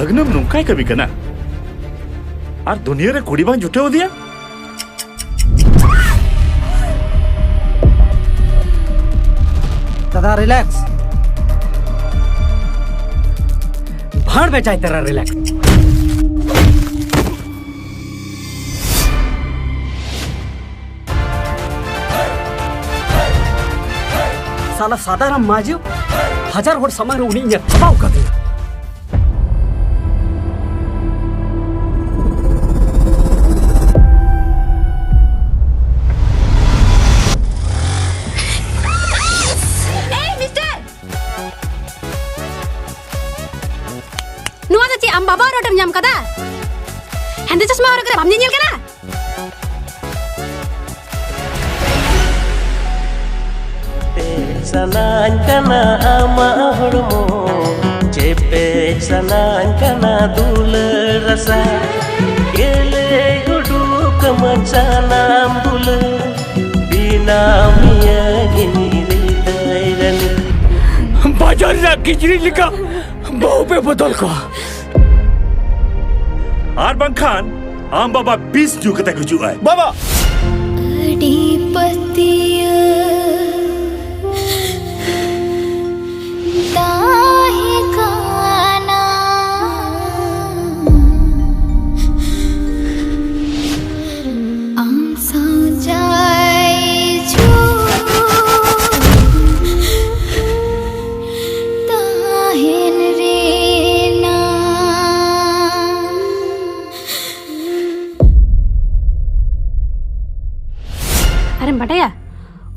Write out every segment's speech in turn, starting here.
भगनम नुकाय कभी कना और दुनिया रे कुड़ी बांग जुटे हो दिया दादा रिलैक्स भाड़ में जाए तेरा रिलैक्स साला साधारण माजियो 1000 होड़ समार उन्हीं ने तबाह कर दिया am baba order nyam kada hande chasma order kare amne nyel kana sanan kana ama hormo chepe sanan kana dul rasa gele gudu kamansanam dul bina miya gini ritairan बाजार ना खिचड़ी लिखा बहु पे बदल को और बंखान आम बाबा 20 जो कता कुछ है बाबा अडीपतिया ताहे गाना आम सजाए जो ताहेन रे ना अरे बटाया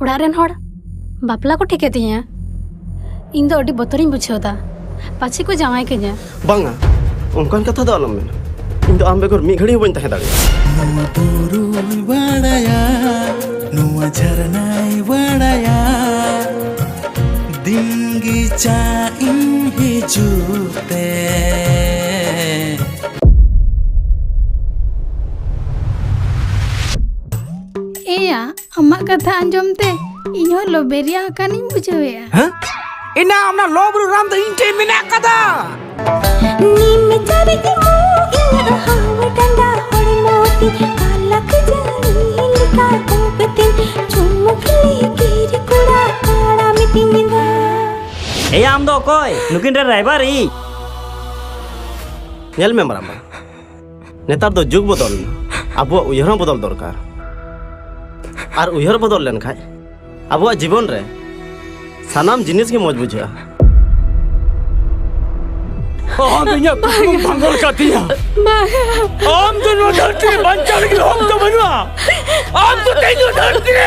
उड़ा रेन होड़ बापला को ठेके तिया इन दो अडी बतरिन बुझेवता पाछी को जावाय के जा बांगा उनकान कथा दो आलम में इन दो आम बेगर मी घड़ी बन तहे दाड़िया नुआ बुरुई बड़ाया नुआ झरनाई बड़ाया दिंगी चाइन ही जूते एया अम्मा कथा अंजमते इहो लोबेरिया कानी बुझेया हाँ इना हमना लोबरू राम तो इंटे मिना कदा नीम चरे के मोहिया हाव डंडा हड़ मोती कालक जानी लिका कोपतिन चुमुकली कीर कुड़ा काड़ा मिति मिंदा ए आम दो कोई नुकिन रे ड्राइवर ई नेल में मरामा नेतार दो जुग बदल अब उयहर बदल दरकार और उयहर बदल लेन खाय अब जीवन रे सानाम जिनिस के मौज बुझा हम इन्हें भंगल का दिया हम तो न डरते बंचर की हम तो बनवा हम तो कहीं न डरते